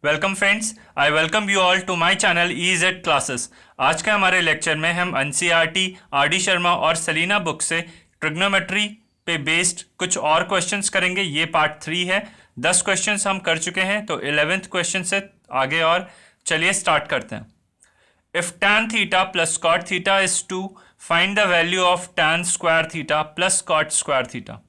Welcome friends, I welcome you all to my channel EZ classes. आज के हमारे lecture में हम NCERT, RD शर्मा और सलीना बुक से ट्रिग्नोमेट्री पे बेस्ड कुछ और क्वेश्चंस करेंगे। ये पार्ट 3 है। 10 क्वेश्चंस हम कर चुके हैं, तो 11th क्वेश्चन से आगे और चलिए स्टार्ट करते हैं। If tan theta plus cot theta is 2, find the value of tan square theta plus cot square theta.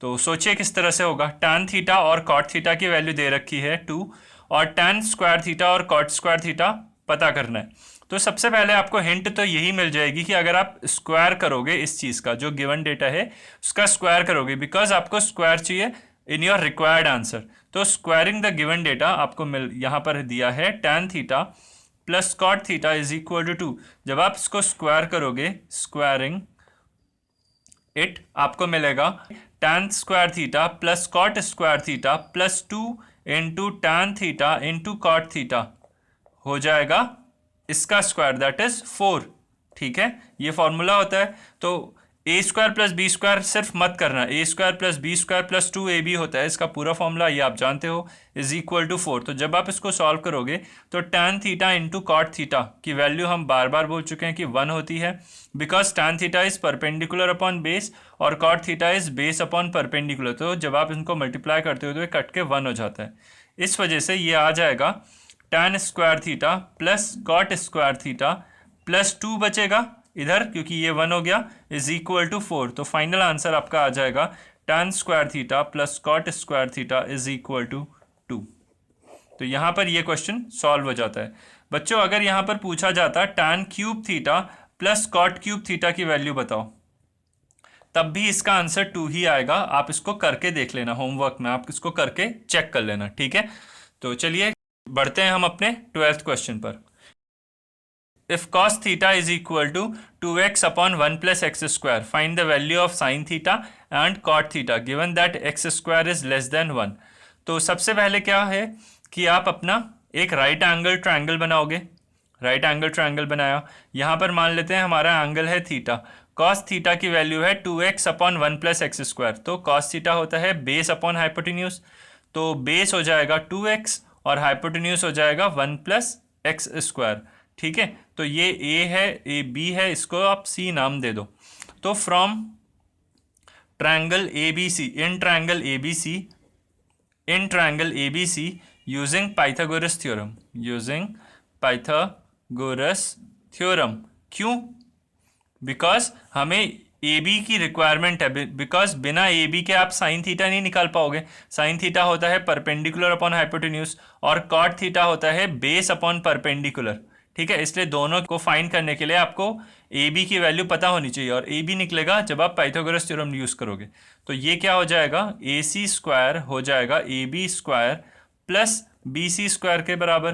तो सोचिए किस तरह से होगा। tan थीटा और cot थीटा की वैल्यू दे रखी है 2 और tan स्क्वायर थीटा और cot स्क्वायर थीटा पता करना है। तो सबसे पहले आपको हिंट तो यही मिल जाएगी कि अगर आप स्क्वायर करोगे इस चीज़ का, जो गिवन डेटा है उसका स्क्वायर करोगे, बिकॉज आपको स्क्वायर चाहिए इन योर रिक्वायर्ड आंसर। तो स्क्वायरिंग द गिवन डेटा आपको यहाँ पर दिया है tan theta plus cot theta is equal to 2। जब आप इसको स्क्वायर करोगे, स्क्वायरिंग इट, आपको मिलेगा tan square theta plus cot square theta plus 2 into tan theta into cot theta हो जाएगा इसका स्क्वायर, दैट इज 4। ठीक है, ये फॉर्मूला होता है। तो A square plus B square सिर्फ मत करना, A square plus B square plus 2ab होता है, इसका पूरा फॉर्मूला ये आप जानते हो, इज इक्वल टू 4। तो जब आप इसको सॉल्व करोगे तो tan theta into cot theta की वैल्यू हम बार बार बोल चुके हैं कि 1 होती है, because tan theta is perpendicular upon base और cot theta is base upon perpendicular. तो जब आप इनको मल्टीप्लाई करते हो तो ये कट के 1 हो जाता है। इस वजह से ये आ जाएगा tan square theta plus cot square theta plus 2 बचेगा इधर, क्योंकि ये 1 हो गया, इज इक्वल टू 4। तो फाइनल आंसर आपका आ जाएगा tan square theta plus cot square theta is equal to 2। तो यहाँ पर ये क्वेश्चन सॉल्व हो जाता है। बच्चों, अगर यहाँ पर पूछा जाता tan cube theta plus cot cube theta की वैल्यू बताओ, तब भी इसका आंसर 2 ही आएगा। आप इसको करके देख लेना, होमवर्क में आप इसको करके चेक कर लेना। ठीक है, तो चलिए बढ़ते हैं हम अपने 12th क्वेश्चन पर। If cos theta is equal to 2x upon 1 plus X square, find the value of sin theta and cot theta given that x square is less than 1। तो सबसे पहले क्या है कि आप अपना एक राइट एंगल ट्रायंगल बनाओगे। राइट एंगल ट्रायंगल बनाया, यहाँ पर मान लेते हैं हमारा एंगल है थीटा। cos थीटा की वैल्यू है 2x upon 1 plus X square. तो cos थीटा होता है बेस अपॉन हाइपोटेन्यूज, तो बेस हो जाएगा 2x और हाइपोटेन्यूज हो जाएगा 1 प्लस एक्स स्क्वायर। ठीक है, तो ये a है, ए बी है, इसको आप c नाम दे दो। तो from triangle ABC, in triangle ABC, in triangle ABC using Pythagoras theorem, using Pythagoras theorem. क्यों? बिकॉज हमें AB की रिक्वायरमेंट है, बिकॉज बिना AB के आप साइन थीटा नहीं निकाल पाओगे। साइन थीटा होता है परपेंडिकुलर अपॉन हाइपोटेन्यूज और cot थीटा होता है बेस अपॉन परपेंडिकुलर। ठीक है, इसलिए दोनों को फाइंड करने के लिए आपको AB की वैल्यू पता होनी चाहिए, और AB निकलेगा जब आप पाइथागोरस थ्योरम यूज करोगे। तो ये क्या हो जाएगा, AC स्क्वायर हो जाएगा AB square plus BC square के बराबर।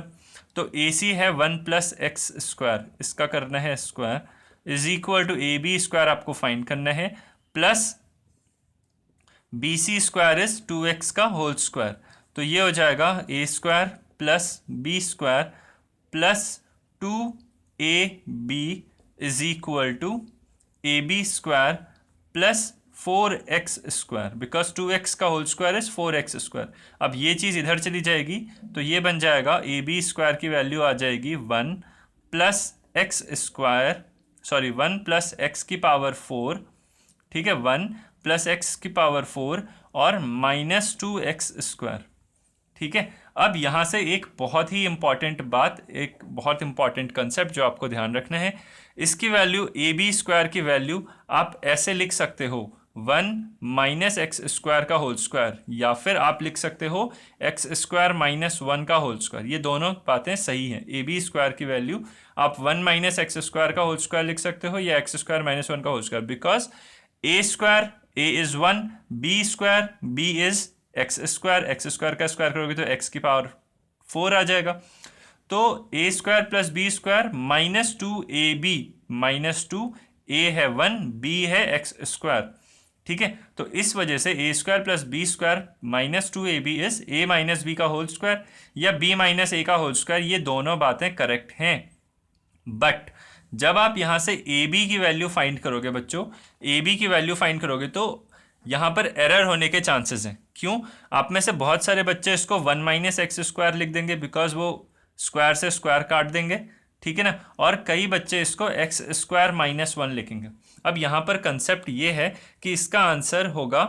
तो AC है 1 प्लस एक्स स्क्वायर, इसका करना है square, is equal to AB square आपको फाइंड करना है, plus BC square is 2x का होल स्क्वायर। तो ये हो जाएगा a square plus b square plus 2ab is equal to AB square plus 4x square, because 2x का whole square is 4x square. अब ये चीज़ इधर चली जाएगी तो ये बन जाएगा AB स्क्वायर की वैल्यू आ जाएगी 1 plus X square, sorry 1 plus x की पावर 4। ठीक है, 1 प्लस एक्स की पावर 4 और माइनस 2x स्क्वायर। ठीक है, अब यहाँ से एक बहुत ही इंपॉर्टेंट बात, एक बहुत इंपॉर्टेंट कंसेप्ट जो आपको ध्यान रखना है, इसकी वैल्यू AB स्क्वायर की वैल्यू आप ऐसे लिख सकते हो 1 माइनस एक्स स्क्वायर का होल स्क्वायर, या फिर आप लिख सकते हो एक्स स्क्वायर माइनस 1 का होल स्क्वायर। ये दोनों बातें सही हैं। AB स्क्वायर की वैल्यू आप 1 माइनस एक्स स्क्वायर का होल स्क्वायर लिख सकते हो या एक्स स्क्वायर माइनस 1 का whole square, because A square A is 1, B square B is X square का स्क्वायर करोगे तो x की पावर 4 आ जाएगा। तो a square plus B square minus 2ab minus 2a है 1, b है एक्स स्क्वायर। ठीक है, तो इस वजह से a square plus B square minus 2ab is a minus B का होल स्क्वायर या b माइनस a का होल स्क्वायर। ये दोनों बातें करेक्ट हैं। बट जब आप यहाँ से ab की वैल्यू फाइंड करोगे बच्चों, ab की वैल्यू फाइंड करोगे तो यहाँ पर एरर होने के चांसेस हैं। क्यों? आप में से बहुत सारे बच्चे इसको 1 माइनस एक्स स्क्वायर लिख देंगे, बिकॉज वो स्क्वायर से स्क्वायर काट देंगे, ठीक है ना। और कई बच्चे इसको एक्स स्क्वायर माइनस 1 लिखेंगे। अब यहाँ पर कंसेप्ट ये है कि इसका आंसर होगा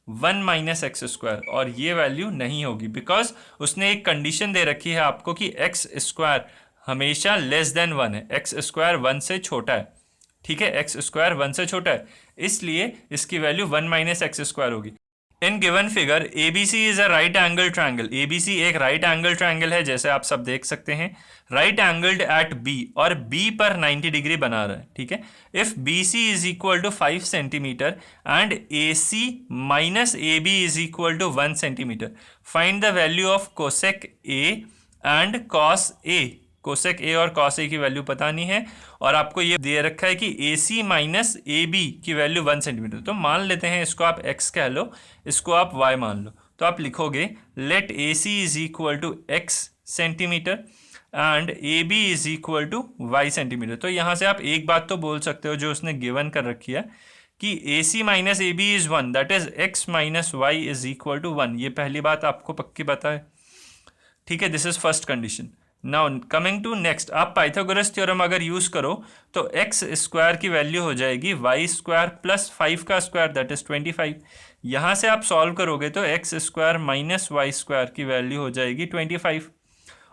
1 माइनस एक्स स्क्वायर, और ये वैल्यू नहीं होगी बिकॉज उसने एक कंडीशन दे रखी है आपको कि एक्स स्क्वायर हमेशा लेस देन 1 है, एक्स स्क्वायर 1 से छोटा है, ठीक है, एक्स स्क्वायर 1 से छोटा है, इसलिए इसकी वैल्यू 1 माइनस एक्स स्क्वायर होगी। In given figure ABC is a right angle triangle. ABC एक राइट एंगल ट्रायंगल है, जैसे आप सब देख सकते हैं, राइट एंगल्ड एट B, और B पर 90 डिग्री बना रहा है, ठीक है। If BC is equal to 5 centimeter and AC minus AB is equal to 1 centimeter, find the value of cosec A and cos A। Cosec A और cos ए की value पता नहीं है, और आपको ये दे रखा है कि A C minus A B की वैल्यू 1 सेंटीमीटर। तो मान लेते हैं इसको आप x कह लो, इसको आप y मान लो। तो आप लिखोगे let A C is equal to x centimeter and A B is equal to y centimeter. तो यहाँ से आप एक बात तो बोल सकते हो जो उसने गिवन कर रखी है कि A C minus A B is 1, that is x minus Y is equal to 1। ये पहली बात आपको पक्की पता है, ठीक है। This is first condition. Now coming to next, आप पाइथागोरस थ्योरम अगर यूज करो तो एक्स स्क्वायर की वैल्यू हो जाएगी वाई स्क्वायर प्लस 5 का स्क्वायर, दैट इज 25। यहाँ से आप सॉल्व करोगे तो X square minus Y square की वैल्यू हो जाएगी 25।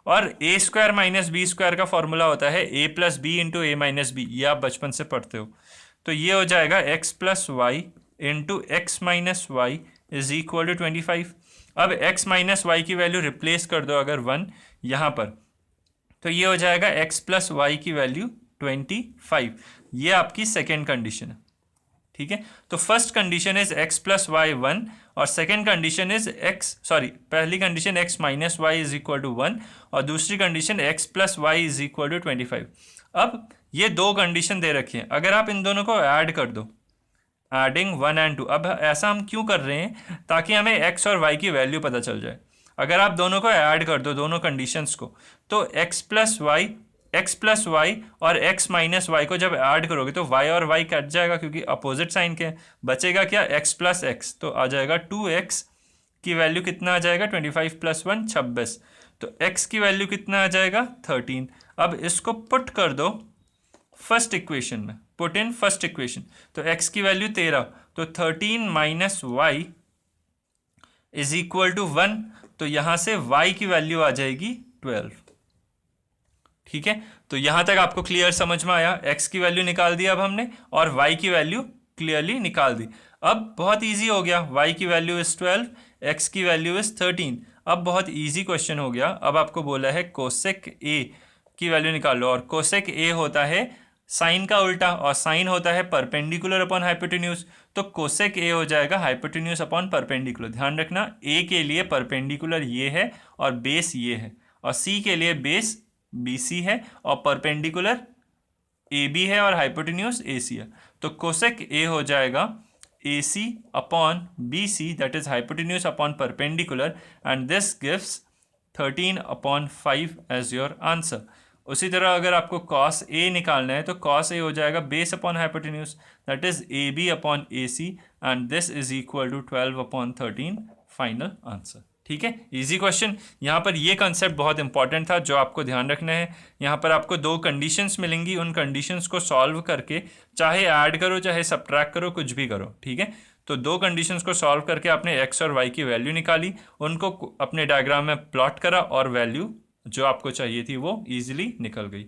और A square minus B square का फॉर्मूला होता है A plus B into A minus B, ये आप बचपन से पढ़ते हो। तो ये हो जाएगा X plus Y into X minus Y is equal to 25। अब एक्स माइनस वाई की वैल्यू रिप्लेस कर दो अगर 1 यहाँ पर, तो ये हो जाएगा x प्लस वाई की वैल्यू 25। ये आपकी सेकेंड कंडीशन है, ठीक है। तो first condition is x plus Y 1, और सेकेंड कंडीशन इज पहली condition x minus Y is equal to 1, और दूसरी condition x plus Y is equal to 25। अब ये दो कंडीशन दे रखी है, अगर आप इन दोनों को ऐड कर दो, एडिंग 1 एंड 2। अब ऐसा हम क्यों कर रहे हैं? ताकि हमें x और y की वैल्यू पता चल जाए। अगर आप दोनों को ऐड कर दो, दोनों कंडीशंस को, तो x प्लस वाई और x माइनस वाई को जब ऐड करोगे तो y और y कट जाएगा क्योंकि अपोजिट साइन के हैं। बचेगा क्या? x प्लस x, तो आ जाएगा 2x की वैल्यू कितना आ जाएगा? 25 प्लस 1 26। तो x की वैल्यू कितना आ जाएगा? 13। अब इसको पुट कर दो फर्स्ट इक्वेशन में, पुट इन फर्स्ट इक्वेशन, तो x की वैल्यू 13, तो 13 minus Y is equal to 1, तो यहां से y की वैल्यू आ जाएगी 12, ठीक है। तो यहां तक आपको क्लियर समझ में आया? x की वैल्यू निकाल दी अब हमने, और y की वैल्यू क्लियरली निकाल दी। अब बहुत इजी हो गया, y की वैल्यू इज 12, x की वैल्यू इज 13। अब बहुत इजी क्वेश्चन हो गया। अब आपको बोला है कोसेक a की वैल्यू निकालो, और कोसेक a होता है साइन का उल्टा, और साइन होता है परपेंडिकुलर अपॉन हाइपोटेन्यूज। तो कोसेक ए हो जाएगा हाइपोटेन्यूज अपॉन परपेंडिकुलर। ध्यान रखना, ए के लिए परपेंडिकुलर ये है और बेस ये है, और सी के लिए बेस BC है और परपेंडिकुलर AB है और हाइपोटेन्यूज AC है। तो कोसेक ए हो जाएगा AC upon BC, that is hypotenuse upon perpendicular, and this gives 13 upon 5 as your answer. उसी तरह अगर आपको cos A निकालना है तो cos A हो जाएगा base upon hypotenuse, that is AB upon AC, and this is equal to 12 upon 13, final answer. ठीक है, इजी क्वेश्चन। यहाँ पर ये कंसेप्ट बहुत इंपॉर्टेंट था जो आपको ध्यान रखना है। यहाँ पर आपको दो कंडीशंस मिलेंगी, उन कंडीशंस को सॉल्व करके चाहे ऐड करो चाहे सब्ट्रैक्ट करो, कुछ भी करो, ठीक है। तो दो कंडीशंस को सॉल्व करके आपने x और y की वैल्यू निकाली, उनको अपने डायग्राम में प्लॉट करा, और वैल्यू जो आपको चाहिए थी वो ईजिली निकल गई।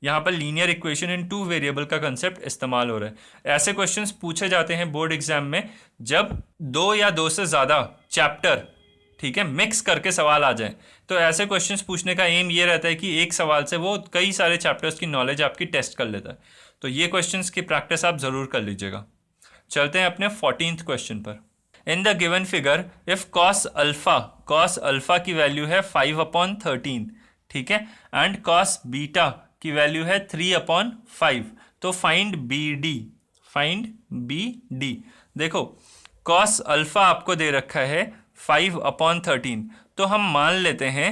यहाँ पर लीनियर इक्वेशन इन 2 वेरिएबल का कंसेप्ट इस्तेमाल हो रहा है। ऐसे क्वेश्चंस पूछे जाते हैं बोर्ड एग्जाम में जब 2 या 2 से ज़्यादा चैप्टर, ठीक है, मिक्स करके सवाल आ जाए। तो ऐसे क्वेश्चंस पूछने का एम ये रहता है कि एक सवाल से वो कई सारे चैप्टर्स की नॉलेज आपकी टेस्ट कर लेता है। तो ये क्वेश्चंस की प्रैक्टिस आप ज़रूर कर लीजिएगा। चलते हैं अपने 14th क्वेश्चन पर। In the given figure if cos alpha की वैल्यू है 5/13, ठीक है, एंड कॉस बीटा की वैल्यू है 3/5, तो फाइंड बी डी। देखो कॉस अल्फा आपको दे रखा है 5/13, तो हम मान लेते हैं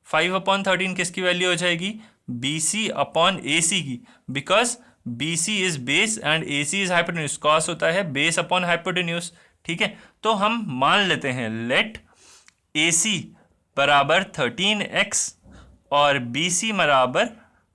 5/13 किसकी वैल्यू हो जाएगी? BC अपॉन AC की, because B C is base and A C is hypotenuse. Cos होता है बेस अपॉन हाइपोटेन्यूज, ठीक है। तो हम मान लेते हैं लेट ए सी बराबर 13x और बी सी बराबर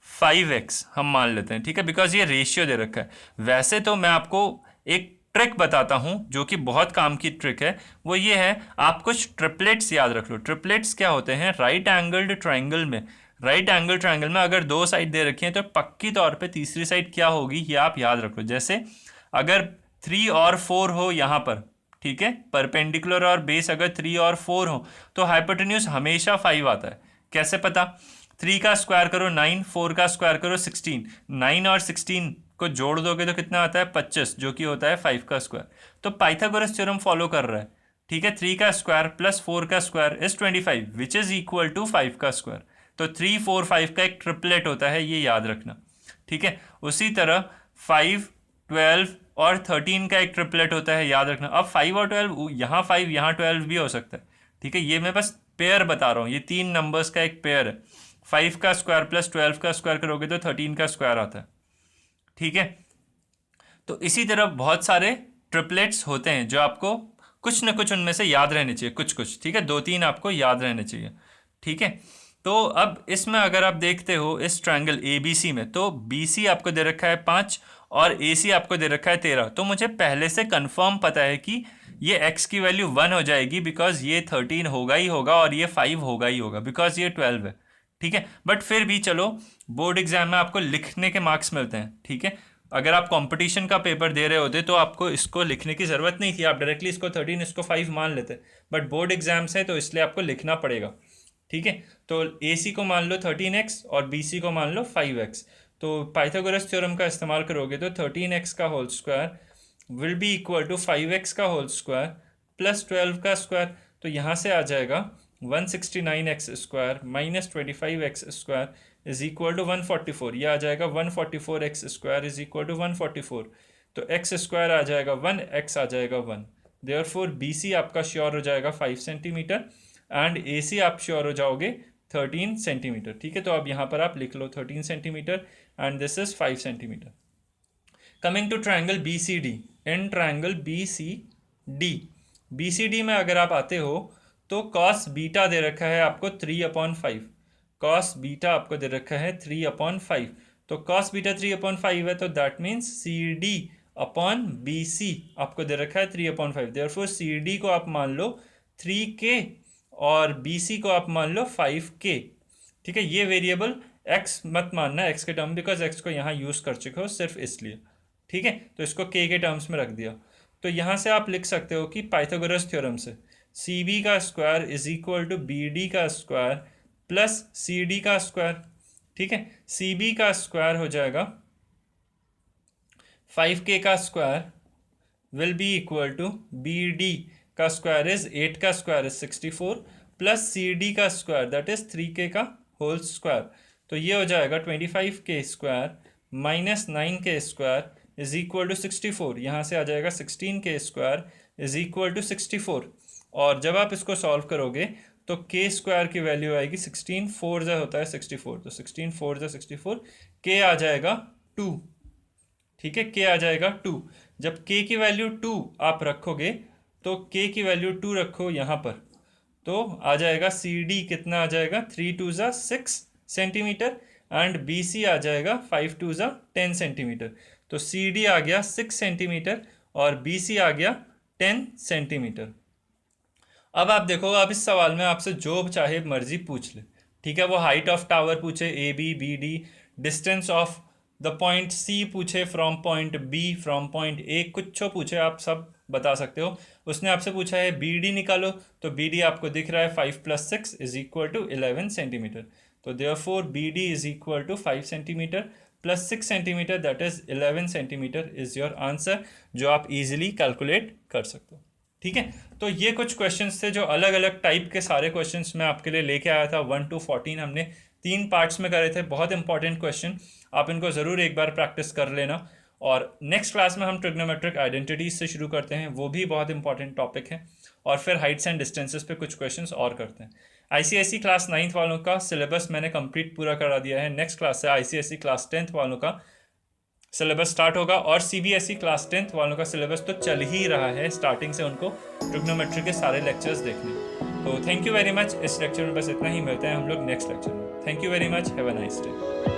5x हम मान लेते हैं, ठीक है, बिकॉज ये रेशियो दे रखा है। वैसे तो मैं आपको एक ट्रिक बताता हूं जो कि बहुत काम की ट्रिक है, वो ये है, आप कुछ ट्रिपलेट्स याद रख लो। ट्रिपलेट्स क्या होते हैं? राइट एंगल्ड ट्राइंगल में, राइट एंगल ट्राइंगल में अगर दो साइड दे रखी हैं तो पक्की तौर पे तीसरी साइड क्या होगी ये आप याद रख लो। जैसे अगर 3 और 4 हो यहाँ पर, ठीक है, परपेंडिकुलर और बेस अगर 3 और 4 हो तो हाइपोटेन्यूज हमेशा 5 आता है। कैसे पता? 3 का स्क्वायर करो 9, 4 का स्क्वायर करो 16, 9 और 16 को जोड़ दोगे तो कितना आता है? 25, जो कि होता है 5 का स्क्वायर। तो पाइथागोरस थ्योरम फॉलो कर रहा है, ठीक है। 3 का स्क्वायर प्लस 4 का square is 25 which is equal to 5 का स्क्वायर। तो 3, 4, 5 का एक ट्रिपलेट होता है, ये याद रखना, ठीक है। उसी तरह 5, 12 और 13 का एक ट्रिपलेट होता है, याद रखना। अब 5 और 12, यहाँ 5 यहाँ 12 भी हो सकता है, ठीक है। ये मैं बस पेयर बता रहा हूँ, ये 3 नंबर्स का एक पेयर है। 5 का स्क्वायर प्लस 12 का स्क्वायर करोगे तो 13 का स्क्वायर आता है, ठीक है। तो इसी तरह बहुत सारे ट्रिपलेट्स होते हैं जो आपको कुछ न कुछ उनमें से याद रहने चाहिए, कुछ कुछ, ठीक है। 2-3 आपको याद रहने चाहिए, ठीक है। तो अब इसमें अगर आप देखते हो इस ट्रायंगल ए बी सी में, तो बी सी आपको दे रखा है 5 और ए सी आपको दे रखा है 13। तो मुझे पहले से कंफर्म पता है कि ये x की वैल्यू 1 हो जाएगी, बिकॉज ये 13 होगा ही होगा और ये 5 होगा ही होगा, बिकॉज ये 12 है, ठीक है। बट फिर भी चलो, बोर्ड एग्जाम में आपको लिखने के मार्क्स मिलते हैं, ठीक है। अगर आप कंपटीशन का पेपर दे रहे होते तो आपको इसको लिखने की ज़रूरत नहीं थी, आप डायरेक्टली इसको 13 इसको 5 मान लेते। बट बोर्ड एग्जाम्स है तो इसलिए आपको लिखना पड़ेगा, ठीक है। तो ए सी को मान लो 13x और बी सी को मान लो 5x। तो पाइथागोरस थ्योरम का इस्तेमाल करोगे तो 13x का whole square will be equal to 5x का होल स्क्वायर प्लस 12 का स्क्वायर। तो यहाँ से आ जाएगा 169x square minus 25x square is equal to 144। यह आ जाएगा 144x square is equal to 144। तो x स्क्वायर आ जाएगा 1, x आ जाएगा 1। देयरफॉर बी सी आपका श्योर हो जाएगा 5 सेंटीमीटर एंड ए सी आप श्योर हो जाओगे 13 सेंटीमीटर, ठीक है। तो अब यहाँ पर आप लिख लो 13 centimeter and this is 5 centimeter. Coming to triangle B C D, in triangle B C D में अगर आप आते हो तो कॉस बीटा दे रखा है आपको 3/5, कॉस बीटा आपको दे रखा है 3/5। तो कॉस बीटा 3/5 है तो that means C D upon B C आपको दे रखा है 3/5। देयरफॉर सी डी को आप मान लो 3k और बी सी को आप मान लो 5k, ठीक है। ये वेरिएबल x मत मानना x के टर्म, बिकॉज x को यहाँ यूज़ कर चुके हो सिर्फ इसलिए, ठीक है। तो इसको k के टर्म्स में रख दिया। तो यहाँ से आप लिख सकते हो कि पाइथागोरस थ्योरम से सी बी का square is equal to B D का स्क्वायर प्लस सी डी का स्क्वायर, ठीक है। सी बी का स्क्वायर हो जाएगा 5k का स्क्वायर will be equal to B D का स्क्वायर इज 8 का square is 64 plus C D का स्क्वायर दैट इज 3k का होल स्क्वायर। तो ये हो जाएगा 25k square minus 9k square is equal to 64। यहाँ से आ जाएगा 16k square is equal to 64। और जब आप इसको सॉल्व करोगे तो k स्क्वायर की वैल्यू आएगी 16, 4 जा होता है 64, तो 16 4 जा 64, k आ जाएगा 2, ठीक है। k आ जाएगा 2। जब k की वैल्यू 2 आप रखोगे तो k की वैल्यू 2 रखो यहाँ पर, तो आ जाएगा सी डी कितना आ जाएगा 3 2 जा 6 सेंटीमीटर एंड बी सी आ जाएगा 5 2 जा 10 सेंटीमीटर। तो सी डी आ गया 6 सेंटीमीटर और बी सी आ गया 10 सेंटीमीटर। अब आप देखो, अब इस सवाल में आपसे जो चाहे मर्जी पूछ ले, ठीक है। वो हाइट ऑफ टावर पूछे A B B D, distance of the point C पूछे from point B from point A, कुछ पूछे आप सब बता सकते हो। उसने आपसे पूछा है बी डी निकालो, तो बी डी आपको दिख रहा है 5 + 6 इज इक्वल टू 11 सेंटीमीटर। तो therefore B D is equal to 5 centimeter plus 6 centimeter that is 11 centimeter is your answer, जो आप इजीली कैलकुलेट कर सकते हो, ठीक है। तो ये कुछ क्वेश्चंस थे जो अलग अलग टाइप के सारे क्वेश्चंस मैं आपके लिए लेके आया था। 1 to 14 हमने 3 पार्ट्स में करे थे, बहुत इंपॉर्टेंट क्वेश्चन, आप इनको ज़रूर एक बार प्रैक्टिस कर लेना। और नेक्स्ट क्लास में हम ट्रिग्नोमेट्रिक आइडेंटिटीज से शुरू करते हैं, वो भी बहुत इंपॉर्टेंट टॉपिक है, और फिर हाइट्स एंड डिस्टेंसेस पे कुछ क्वेश्चंस और करते हैं। आईसीएसई क्लास 9th वालों का सिलेबस मैंने कंप्लीट पूरा करा दिया है। नेक्स्ट क्लास से आईसीएसई क्लास 10th वालों का सिलेबस स्टार्ट होगा और सीबीएसई क्लास 10th वालों का सिलेबस तो चल ही रहा है, स्टार्टिंग से उनको ट्रिग्नोमेट्री के सारे लेक्चर्स देखने। तो थैंक यू वेरी मच। इस लेक्चर में बस इतना ही, मिलते हैं हम लोग नेक्स्ट लेक्चर में। Thank you very much, have a nice day.